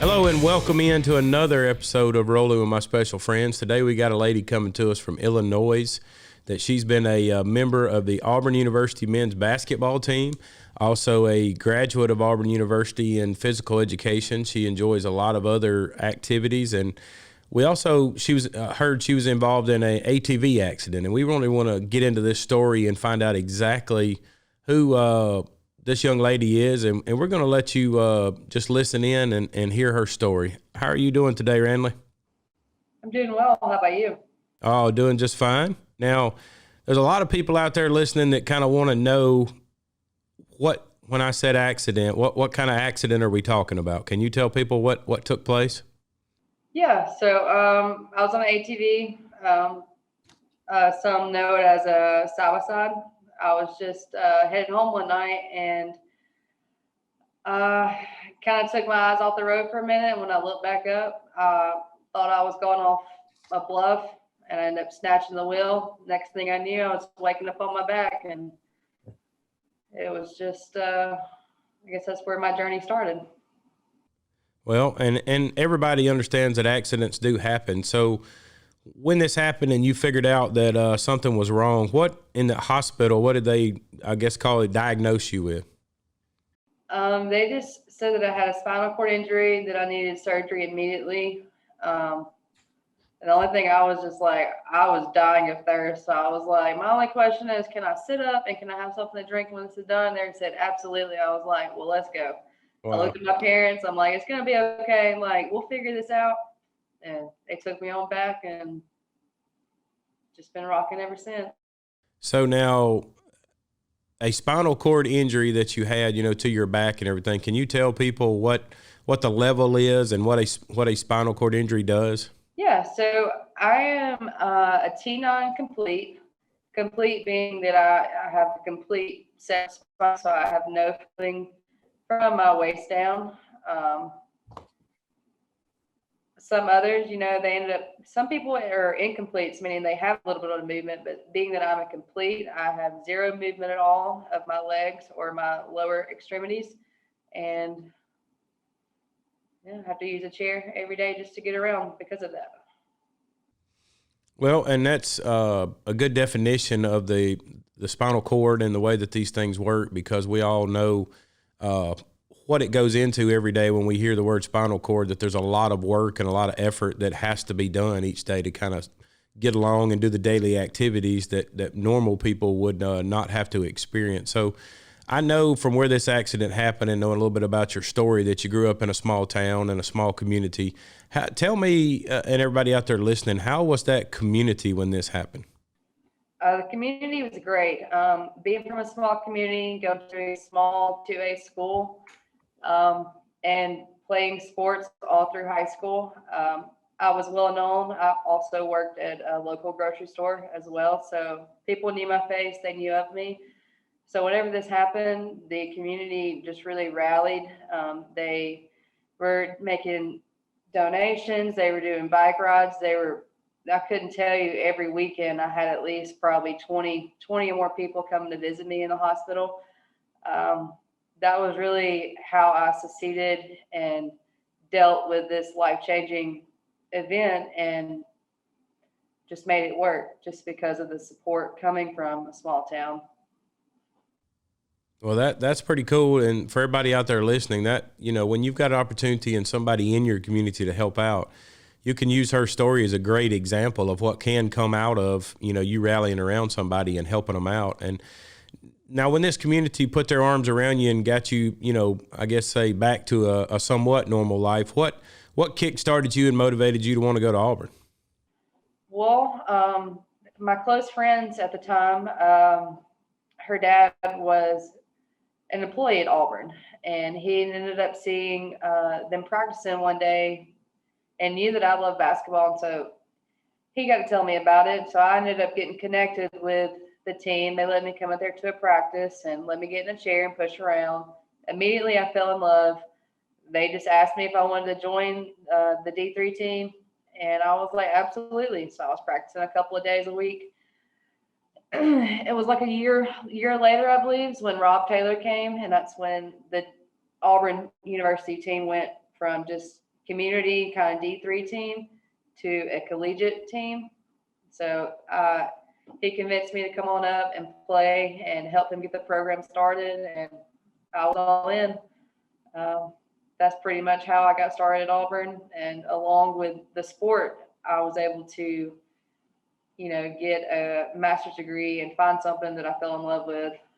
Hello and welcome into another episode of Rolling with My Special Friends. Today we got a lady coming to us from Illinois that she's been a member of the Auburn University men's basketball team, also a graduate of Auburn University in physical education. She enjoys a lot of other activities, and we also heard she was involved in a ATV accident, and we really want to get into this story and find out exactly who this young lady is, and we're going to let you just listen in and hear her story. How are you doing today, Ranley? I'm doing well. How about you? Oh, doing just fine. Now, there's a lot of people out there listening that kind of want to know when I said accident, what kind of accident are we talking about? Can you tell people what took place? Yeah, so I was on an ATV. Some know it as a side-by-side. I was just heading home one night and kind of took my eyes off the road for a minute. And when I looked back up, I thought I was going off a bluff, and I ended up snatching the wheel. Next thing I knew, I was waking up on my back, and it was just, I guess that's where my journey started. Well, and everybody understands that accidents do happen. So when this happened and you figured out that something was wrong, what in the hospital, what did they, I guess, diagnose you with? They just said that I had a spinal cord injury, that I needed surgery immediately. And the only thing I was just like, I was dying of thirst. So I was like, my only question is, can I sit up and can I have something to drink when this is done? They said, absolutely. I was like, well, let's go. Wow. I looked at my parents. I'm like, it's going to be okay. Like, we'll figure this out. And they took me on back and just been rocking ever since. So now, a spinal cord injury that you had, to your back and everything, can you tell people what the level is and what a spinal cord injury does? Yeah, so I am a T9 complete being that I have a complete set spine, so I have no feeling from my waist down. Some others, they ended up, some people are incompletes, meaning they have a little bit of movement, but being that I'm a complete, I have zero movement at all of my legs or my lower extremities. And I have to use a chair every day just to get around because of that. Well, and that's a good definition of the spinal cord and the way that these things work, because we all know what it goes into every day when we hear the word spinal cord, that there's a lot of work and a lot of effort that has to be done each day to kind of get along and do the daily activities that normal people would not have to experience. So I know from where this accident happened and knowing a little bit about your story that you grew up in a small town and a small community. Tell me and everybody out there listening, how was that community when this happened? The community was great. Being from a small community, going to a small 2A school, and playing sports all through high school. I was well known. I also worked at a local grocery store as well. So people knew my face, they knew of me. So whenever this happened, the community just really rallied. They were making donations. They were doing bike rides. I couldn't tell you, every weekend I had at least probably 20 or more people coming to visit me in the hospital. That was really how I succeeded and dealt with this life-changing event and just made it work just because of the support coming from a small town. Well, that's pretty cool. And for everybody out there listening, that, when you've got an opportunity and somebody in your community to help out, you can use her story as a great example of what can come out of, you rallying around somebody and helping them out. And now when this community put their arms around you and got you, I guess say back to a somewhat normal life, what kick-started you and motivated you to want to go to Auburn? Well, my close friends at the time, her dad was an employee at Auburn, and he ended up seeing them practicing one day and knew that I love basketball. And so he got to tell me about it. So I ended up getting connected with the team. They let me come out there to a practice and let me get in a chair and push around. Immediately I fell in love. They just asked me if I wanted to join the D3 team, and I was like, absolutely. So I was practicing a couple of days a week. It was like a year later, I believe, is when Rob Taylor came, and that's when the Auburn University team went from just community kind of D3 team to a collegiate team. So he convinced me to come on up and play and help him get the program started, and I was all in. That's pretty much how I got started at Auburn, and along with the sport, I was able to, get a master's degree and find something that I fell in love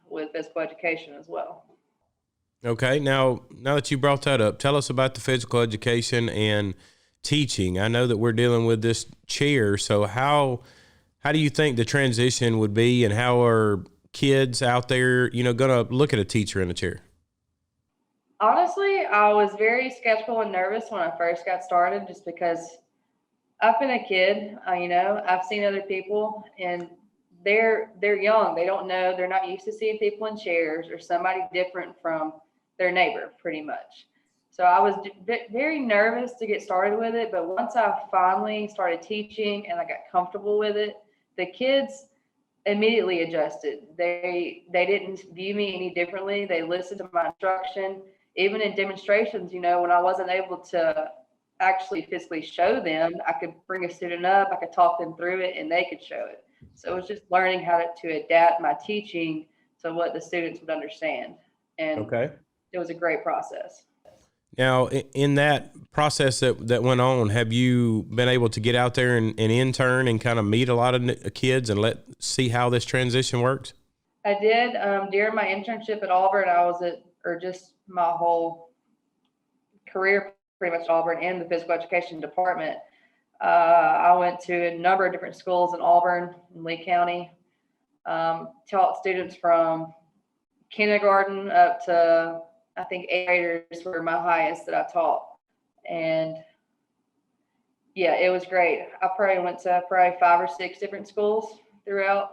with physical education as well. Okay, now that you brought that up, tell us about the physical education and teaching. I know that we're dealing with this chair, so how do you think the transition would be, and how are kids out there, going to look at a teacher in a chair? Honestly, I was very skeptical and nervous when I first got started, just because I've been a kid. I've seen other people, and they're young. They don't know. They're not used to seeing people in chairs or somebody different from their neighbor, pretty much. So I was very nervous to get started with it. But once I finally started teaching and I got comfortable with it, the kids immediately adjusted. They didn't view me any differently. They listened to my instruction. Even in demonstrations, when I wasn't able to actually physically show them, I could bring a student up, I could talk them through it, and they could show it. So it was just learning how to adapt my teaching to what the students would understand. And okay, it was a great process. Now, in that process that went on, have you been able to get out there and intern and kind of meet a lot of kids and see how this transition works? I did. During my internship at Auburn, just my whole career, pretty much Auburn and the physical education department. I went to a number of different schools in Auburn and Lee County, taught students from kindergarten up to, I think, 8th graders were my highest that I taught. And yeah, it was great. I probably went to 5 or 6 different schools throughout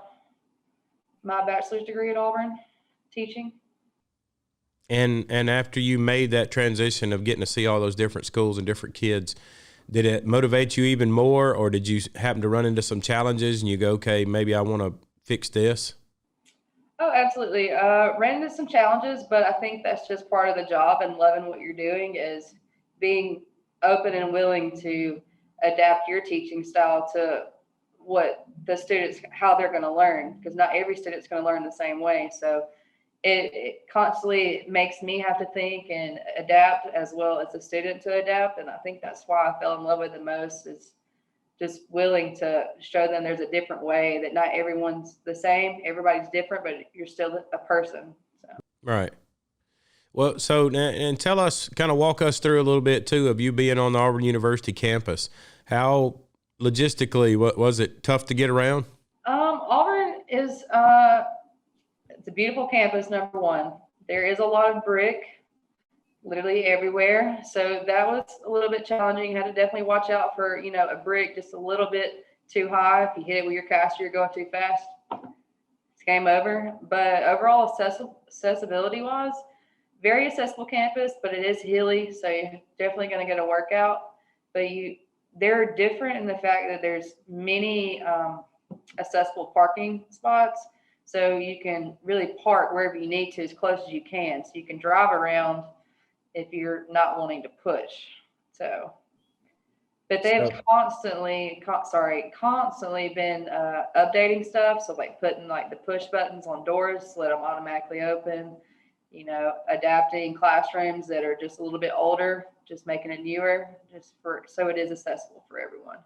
my bachelor's degree at Auburn teaching. And after you made that transition of getting to see all those different schools and different kids, did it motivate you even more, or did you happen to run into some challenges and you go, okay, maybe I want to fix this? Oh, absolutely. Ran into some challenges, but I think that's just part of the job, and loving what you're doing is being open and willing to adapt your teaching style to what the students, how they're going to learn, because not every student's going to learn the same way. So it constantly makes me have to think and adapt, as well as the student to adapt. And I think that's why I fell in love with it the most, is just willing to show them there's a different way, that not everyone's the same. Everybody's different, but you're still a person. So. Right. Well, so, and tell us, kind of walk us through a little bit too of you being on the Auburn University campus. How logistically, was it tough to get around? Auburn is, it's a beautiful campus, number one. There is a lot of brick, literally everywhere. So that was a little bit challenging. You had to definitely watch out for, a brick just a little bit too high. If you hit it with your caster, you're going too fast, it's game over. But overall, accessibility wise, very accessible campus, but it is hilly. So you're definitely going to get a workout. But they're different in the fact that there's many accessible parking spots. So you can really park wherever you need to, as close as you can. So you can drive around if you're not wanting to push. So, but they've constantly been updating stuff. So like putting like the push buttons on doors to let them automatically open, adapting classrooms that are just a little bit older, just making it newer, so it is accessible for everyone.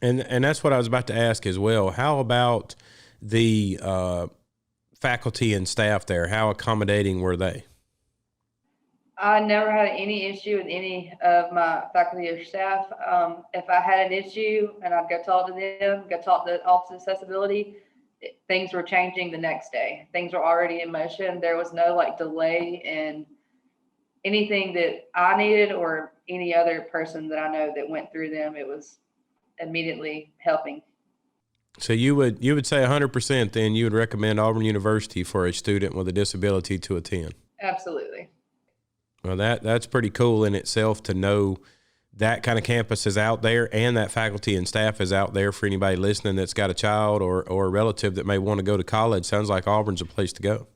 And that's what I was about to ask as well. How about the faculty and staff there? How accommodating were they? I never had any issue with any of my faculty or staff. If I had an issue and I'd go talk to them, go talk to the Office of Accessibility, things were changing the next day. Things were already in motion. There was no delay in anything that I needed or any other person that I know that went through them. It was immediately helping. So you would say 100% then you would recommend Auburn University for a student with a disability to attend? Absolutely. Well, that's pretty cool in itself to know that kind of campus is out there and that faculty and staff is out there for anybody listening that's got a child or a relative that may want to go to college. Sounds like Auburn's a place to go.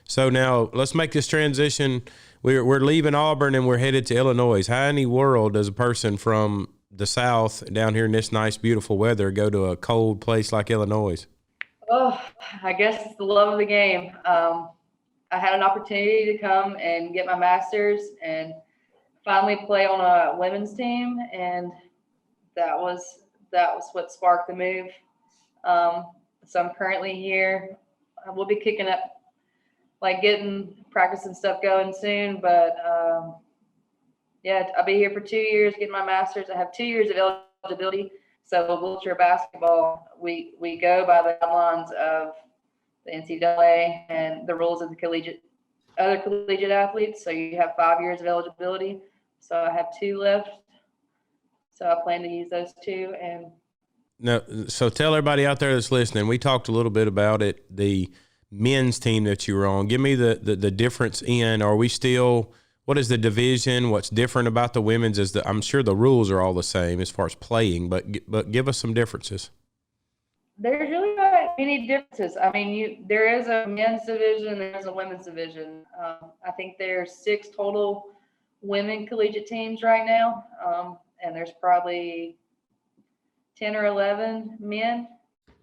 So now let's make this transition. we're leaving Auburn and we're headed to Illinois. How in the world does a person from the South down here in this nice, beautiful weather go to a cold place like Illinois? Oh, I guess it's the love of the game. I had an opportunity to come and get my master's and finally play on a women's team, and that was what sparked the move. So I'm currently here. We'll be kicking up, like getting practice and stuff going soon, but yeah, I'll be here for 2 years getting my master's. I have 2 years of eligibility. So wheelchair basketball, we go by the guidelines of the NCAA and the rules of the other collegiate athletes. So you have 5 years of eligibility. So I have 2 left. So I plan to use those 2. And No, so tell everybody out there that's listening, we talked a little bit about it, the men's team that you were on. Give me the difference in, are we still, what is the division? What's different about the women's? I'm sure the rules are all the same as far as playing, but give us some differences. there's really not any differences. I mean, there is a men's division, there's a women's division. I think there's 6 total women collegiate teams right now, and there's probably 10 or 11 men.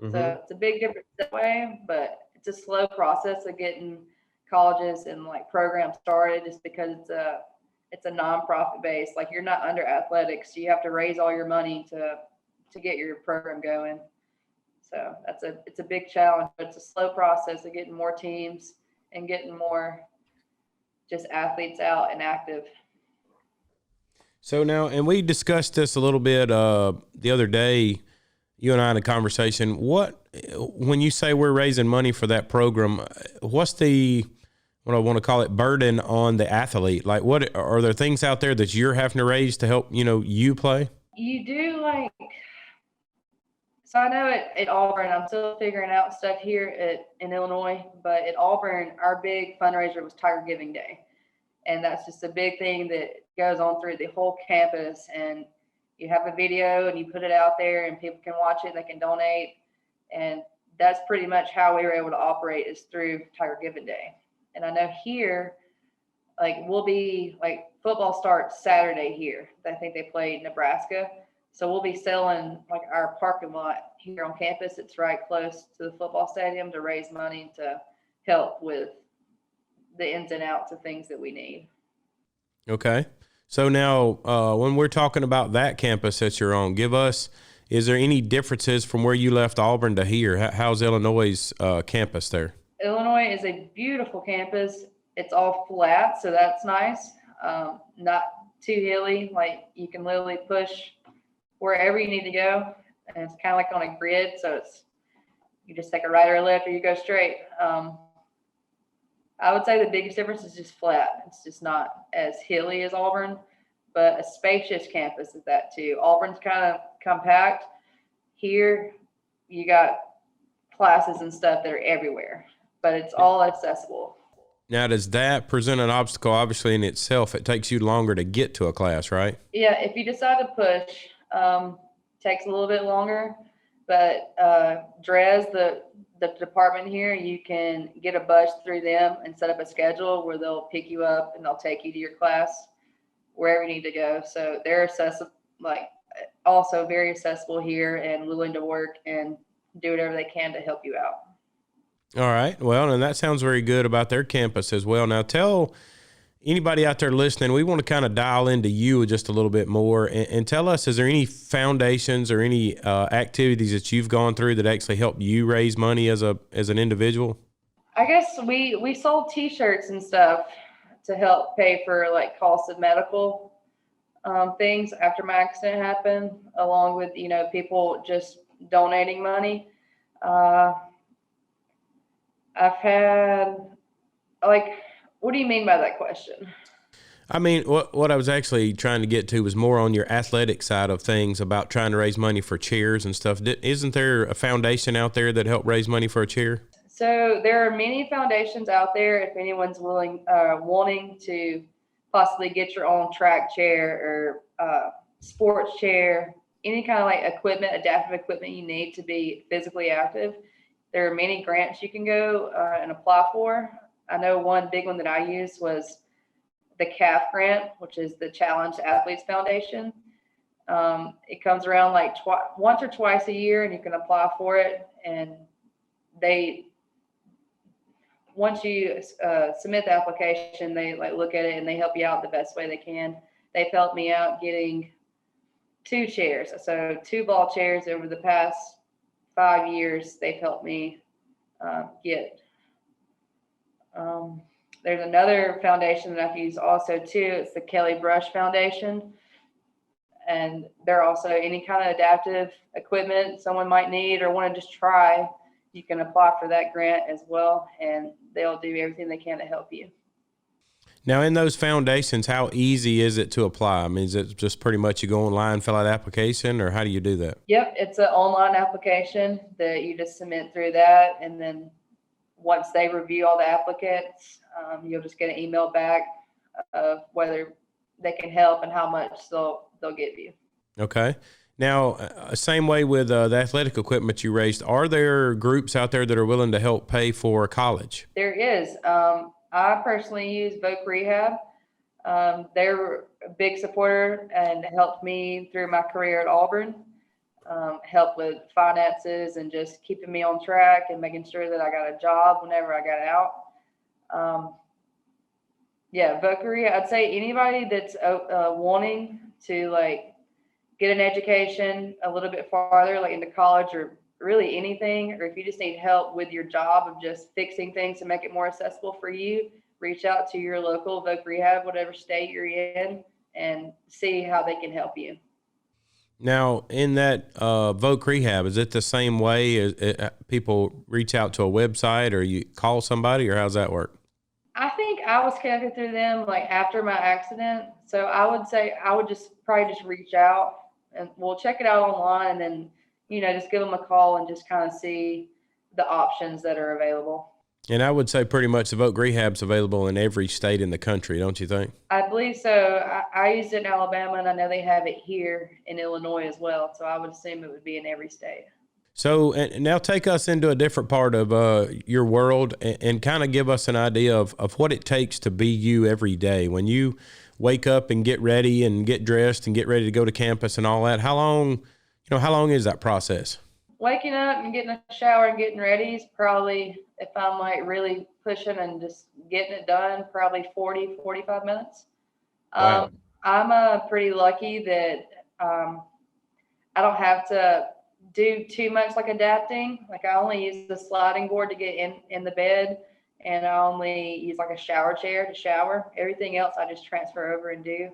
Mm-hmm. So it's a big difference that way, but it's a slow process of getting colleges and like programs started just because it's a nonprofit base. Like you're not under athletics. So you have to raise all your money to get your program going. So it's a big challenge, but it's a slow process of getting more teams and getting more just athletes out and active. So now, and we discussed this a little bit the other day, you and I in a conversation. When you say we're raising money for that program, what's what I want to call it, burden on the athlete? Like, what are there things out there that you're having to raise to help, you play? You do so I know at Auburn, I'm still figuring out stuff here in Illinois, but at Auburn, our big fundraiser was Tiger Giving Day. And that's just a big thing that goes on through the whole campus. And you have a video and you put it out there and people can watch it, they can donate. And that's pretty much how we were able to operate, is through Tiger Giving Day. And I know here, we'll be football starts Saturday here. I think they play Nebraska. So we'll be selling our parking lot here on campus. It's right close to the football stadium, to raise money to help with the ins and outs of things that we need. Okay. So now when we're talking about that campus that you're on, is there any differences from where you left Auburn to here? How's Illinois' campus there? Illinois is a beautiful campus. It's all flat, so that's nice. Not too hilly. You can literally push wherever you need to go. And it's kind of like on a grid, so you just take a right or a left or you go straight. I would say the biggest difference is just flat. It's just not as hilly as Auburn, but a spacious campus is that too. Auburn's kind of compact. Here, you got classes and stuff that are everywhere, but it's all accessible. Now, does that present an obstacle? Obviously, in itself, it takes you longer to get to a class, right? Yeah, if you decide to push, takes a little bit longer, but DRES, the department here, you can get a bus through them and set up a schedule where they'll pick you up and they'll take you to your class wherever you need to go. So they're accessible, also very accessible here and willing to work and do whatever they can to help you out. All right. Well, and that sounds very good about their campus as well. Now, tell anybody out there listening, we want to kind of dial into you just a little bit more and tell us, is there any foundations or any activities that you've gone through that actually helped you raise money as an individual? I guess we sold T-shirts and stuff to help pay for costs of medical things after my accident happened, along with, people just donating money. I've had, what do you mean by that question? I mean, what I was actually trying to get to was more on your athletic side of things, about trying to raise money for chairs and stuff. Isn't there a foundation out there that helped raise money for a chair? So there are many foundations out there. If anyone's wanting to possibly get your own track chair or sports chair, any kind of equipment, adaptive equipment you need to be physically active, there are many grants you can go and apply for. I know one big one that I used was the CAF grant, which is the Challenged Athletes Foundation. It comes around like once or twice a year, and you can apply for it. And once you submit the application, they like look at it and they help you out the best way they can. They've helped me out getting 2 chairs, so 2 ball chairs over the past 5 years. They've helped me get. There's another foundation that I've used also too. It's the Kelly Brush Foundation. And they're also any kind of adaptive equipment someone might need or want to just try, you can apply for that grant as well, and they'll do everything they can to help you. Now, in those foundations, how easy is it to apply? I mean, is it just pretty much you go online, fill out an application, or how do you do that? Yep, it's an online application that you just submit through that, and then once they review all the applicants, you'll just get an email back of whether they can help and how much they'll give you. Okay. Now, same way with the athletic equipment you raised, are there groups out there that are willing to help pay for college? There is. I personally use Voc Rehab. They're a big supporter and helped me through my career at Auburn, helped with finances and just keeping me on track and making sure that I got a job whenever I got out. Yeah, Voc Rehab, I'd say anybody that's wanting to like get an education a little bit farther, like into college or really anything, or if you just need help with your job of just fixing things to make it more accessible for you, reach out to your local Voc Rehab, whatever state you're in, and see how they can help you. Now, in that Voc Rehab, is it the same way as people reach out to a website or you call somebody, or how's that work? I think I was connected through them like after my accident. So I would say I would just probably just reach out and we'll check it out online and then, just give them a call and just kind of see the options that are available. And I would say pretty much the Voc Rehab's available in every state in the country, don't you think? I believe so. I used it in Alabama, and I know they have it here in Illinois as well. So I would assume it would be in every state. So and now take us into a different part of your world and kind of give us an idea of what it takes to be you every day. When you wake up and get ready and get dressed and get ready to go to campus and all that, how long is that process? Waking up and getting a shower and getting ready is probably, if I'm like really pushing and just getting it done, probably 40, 45 minutes. Wow. I'm pretty lucky that I don't have to do too much like adapting. Like I only use the sliding board to get in the bed, and I only use like a shower chair to shower. Everything else I just transfer over and do.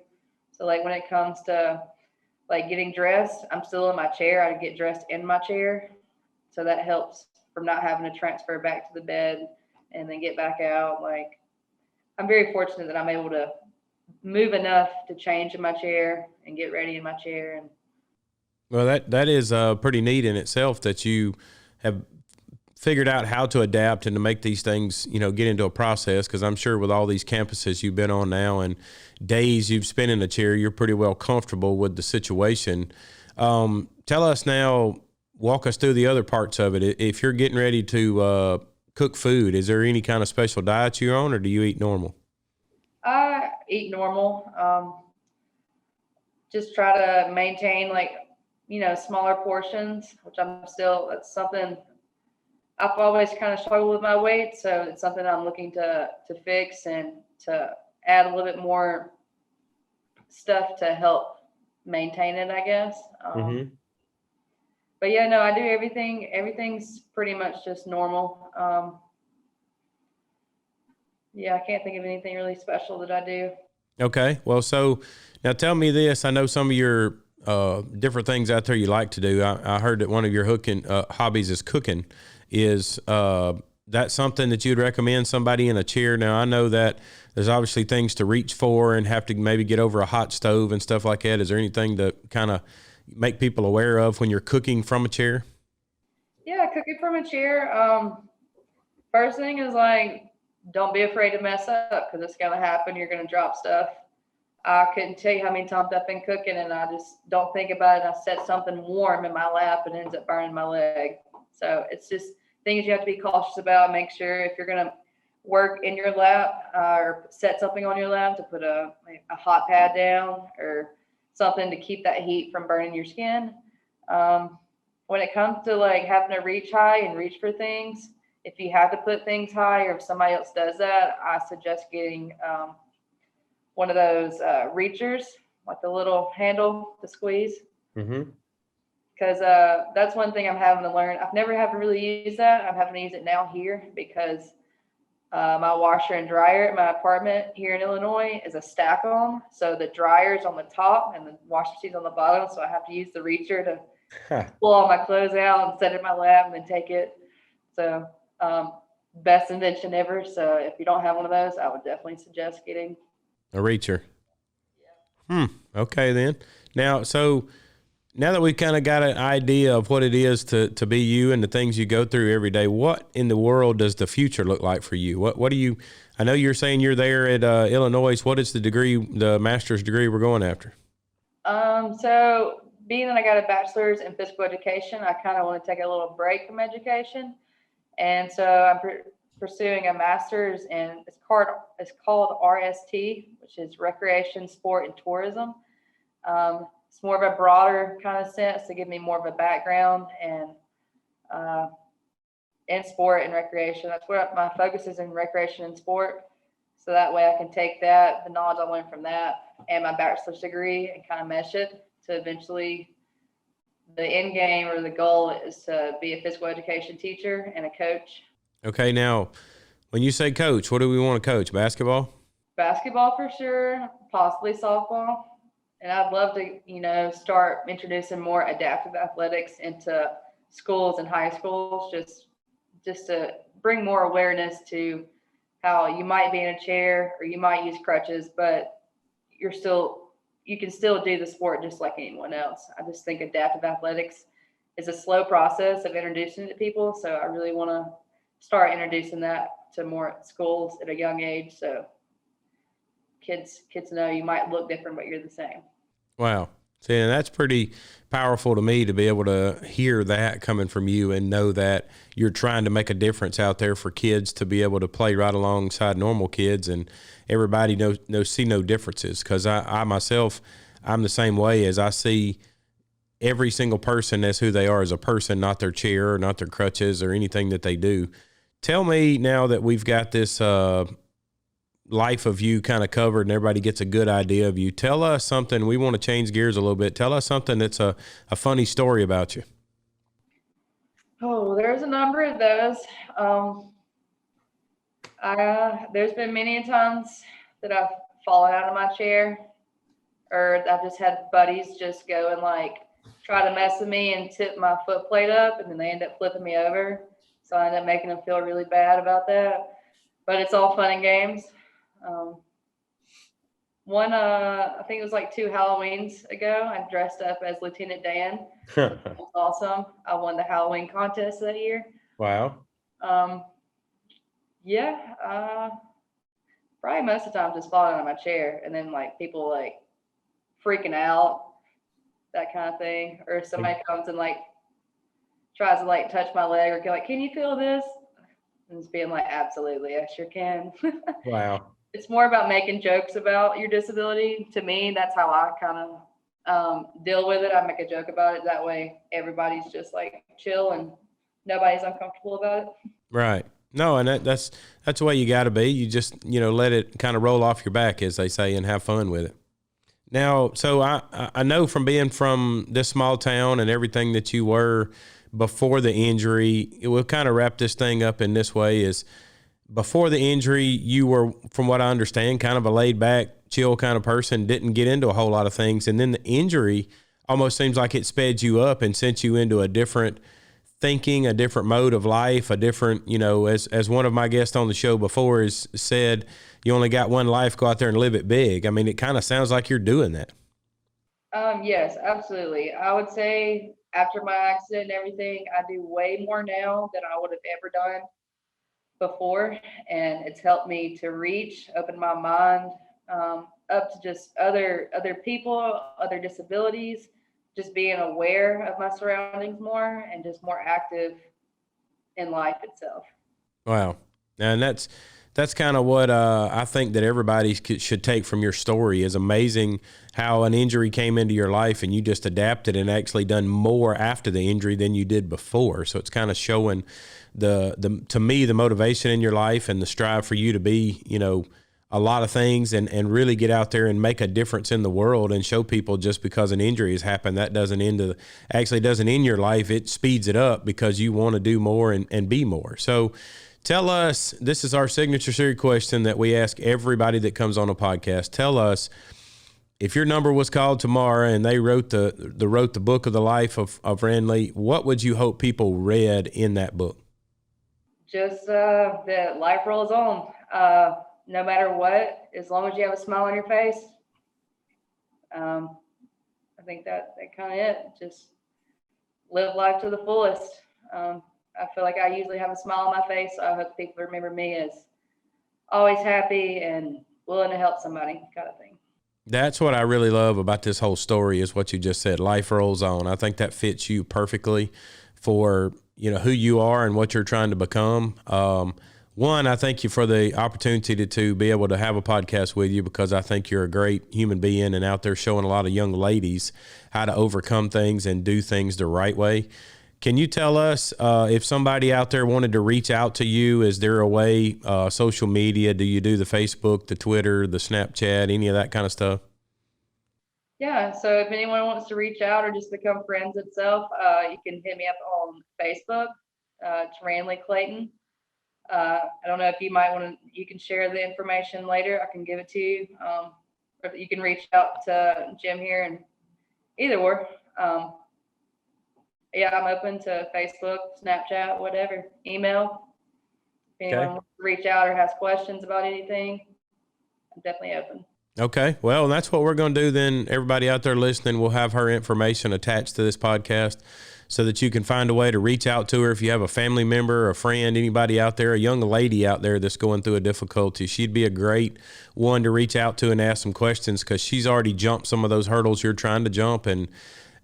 So like when it comes to like getting dressed, I'm still in my chair. I get dressed in my chair. So that helps from not having to transfer back to the bed and then get back out. Like I'm very fortunate that I'm able to move enough to change in my chair and get ready in my chair. And well, that is pretty neat in itself that you have figured out how to adapt and to make these things, get into a process. Because I'm sure with all these campuses you've been on now and days you've spent in a chair, you're pretty well comfortable with the situation. Tell us now, walk us through the other parts of it. If you're getting ready to cook food, is there any kind of special diet you're on, or do you eat normal? I eat normal. Just try to maintain smaller portions, which that's something I've always kind of struggled with my weight. So it's something I'm looking to fix and to add a little bit more stuff to help maintain it, I guess. But yeah, no, I do everything. Everything's pretty much just normal. Yeah, I can't think of anything really special that I do. Okay. Well, so now tell me this. I know some of your different things out there you like to do. I heard that one of your hobbies is cooking. Is that something that you'd recommend somebody in a chair? Now, I know that there's obviously things to reach for and have to maybe get over a hot stove and stuff like that. Is there anything to kind of make people aware of when you're cooking from a chair? Yeah, cooking from a chair. First thing is like, don't be afraid to mess up because it's going to happen. You're going to drop stuff. I couldn't tell you how many times I've been cooking and I just don't think about it. And I set something warm in my lap and it ends up burning my leg. So it's just things you have to be cautious about. Make sure if you're going to work in your lap or set something on your lap to put a hot pad down or something to keep that heat from burning your skin. When it comes to like having to reach high and reach for things, if you have to put things high or if somebody else does that, I suggest getting one of those reachers, like the little handle to squeeze. Mm-hmm. Because that's one thing I'm having to learn. I've never had to really use that. I'm having to use it now here because my washer and dryer at my apartment here in Illinois is a stack on. So the dryer's on the top and the wash machine's on the bottom. So I have to use the reacher to pull all my clothes out and set it in my lap and then take it. So best invention ever. So if you don't have one of those, I would definitely suggest getting a reacher. Okay, then. Now that we've kind of got an idea of what it is to be you and the things you go through every day, what in the world does the future look like for you? What do you, I know you're saying you're there at Illinois. What is the master's degree we're going after? So being that I got a bachelor's in physical education, I kind of want to take a little break from education. And so I'm pursuing a master's in, it's called RST, which is Recreation, Sport, and Tourism. It's more of a broader kind of sense to give me more of a background and in sport and recreation. That's where my focus is, in recreation and sport. So that way I can take that, the knowledge I learned from that, and my bachelor's degree and kind of mesh it to eventually the end game or the goal is to be a physical education teacher and a coach. Okay, now when you say coach, what do we want to coach? Basketball? Basketball for sure, possibly softball. And I'd love to, start introducing more adaptive athletics into schools and high schools, just to bring more awareness to how you might be in a chair or you might use crutches, but you can still do the sport just like anyone else. I just think adaptive athletics is a slow process of introducing it to people. So I really want to start introducing that to more schools at a young age. So kids know you might look different, but you're the same. Wow. See, and that's pretty powerful to me to be able to hear that coming from you and know that you're trying to make a difference out there for kids to be able to play right alongside normal kids, and everybody see no differences. Because I myself, I'm the same way. As I see every single person as who they are as a person, not their chair or not their crutches or anything that they do. Tell me, now that we've got this life of you kind of covered and everybody gets a good idea of you, tell us something. We want to change gears a little bit. Tell us something that's a funny story about you. Oh, there's a number of those. There's been many times that I've fallen out of my chair, or I've just had buddies just go and like try to mess with me and tip my foot plate up, and then they end up flipping me over. So I end up making them feel really bad about that. But it's all fun and games. I think it was like 2 Halloweens ago, I dressed up as Lieutenant Dan. It was awesome. I won the Halloween contest that year. Wow. Probably most of the time just falling out of my chair, and then like people like freaking out, that kind of thing. Or if somebody comes and like tries to like touch my leg or go like, "Can you feel this?" And just being like, "Absolutely, I sure can." Wow. It's more about making jokes about your disability. To me, that's how I kind of deal with it. I make a joke about it. That way everybody's just like chill and nobody's uncomfortable about it. Right. No, and that's the way you got to be. You just, let it kind of roll off your back, as they say, and have fun with it. Now, so I know from being from this small town and everything that you were before the injury, we'll kind of wrap this thing up in this way is, before the injury, you were, from what I understand, kind of a laid back, chill kind of person, didn't get into a whole lot of things. And then the injury almost seems like it sped you up and sent you into a different thinking, a different mode of life, a different, as one of my guests on the show before has said, you only got one life, go out there and live it big. I mean, it kind of sounds like you're doing that. Yes, absolutely. I would say after my accident and everything, I do way more now than I would have ever done before, and it's helped me to open my mind up to just other people, other disabilities, just being aware of my surroundings more and just more active in life itself. Wow. And that's kind of what I think that everybody should take from your story. Is amazing how an injury came into your life and you just adapted and actually done more after the injury than you did before. So it's kind of showing to me, the motivation in your life and the strive for you to be, a lot of things and really get out there and make a difference in the world and show people just because an injury has happened, that doesn't end your life. It speeds it up because you want to do more and be more. So tell us, this is our signature series question that we ask everybody that comes on a podcast. Tell us, if your number was called tomorrow and they wrote the book of the life of Ranley, what would you hope people read in that book? Just that life rolls on. No matter what, as long as you have a smile on your face. I think that kind of it. Just live life to the fullest. I feel like I usually have a smile on my face, so I hope people remember me as always happy and willing to help somebody, kind of thing. That's what I really love about this whole story is what you just said. Life rolls on. I think that fits you perfectly for, who you are and what you're trying to become. One, I thank you for the opportunity to be able to have a podcast with you, because I think you're a great human being and out there showing a lot of young ladies how to overcome things and do things the right way. Can you tell us if somebody out there wanted to reach out to you, is there a way, social media, do you do the Facebook, the Twitter, the Snapchat, any of that kind of stuff? Yeah, so if anyone wants to reach out or just become friends itself, you can hit me up on Facebook. It's Ranley Clayton. I don't know if you you can share the information later. I can give it to you. Or you can reach out to Jim here and either or. Yeah, I'm open to Facebook, Snapchat, whatever, email. If anyone wants to reach out or has questions about anything, I'm definitely open. Okay. Well, that's what we're going to do then. Everybody out there listening, we'll have her information attached to this podcast so that you can find a way to reach out to her. If you have a family member, a friend, anybody out there, a young lady out there that's going through a difficulty, she'd be a great one to reach out to and ask some questions, because she's already jumped some of those hurdles you're trying to jump. And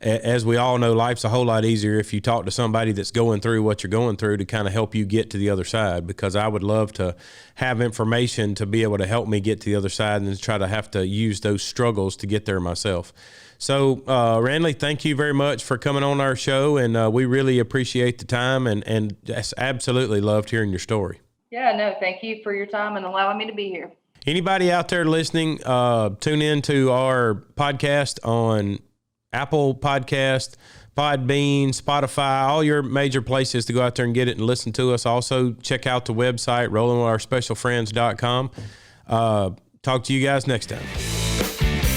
as we all know, life's a whole lot easier if you talk to somebody that's going through what you're going through to kind of help you get to the other side, because I would love to have information to be able to help me get to the other side and try to have to use those struggles to get there myself. So, Ranley, thank you very much for coming on our show, and we really appreciate the time and just absolutely loved hearing your story. Yeah, no, thank you for your time and allowing me to be here. Anybody out there listening, tune in to our podcast on Apple Podcast, Podbean, Spotify, all your major places to go out there and get it and listen to us. Also, check out the website, rollingwithmyspecialfriends.com. Talk to you guys next time.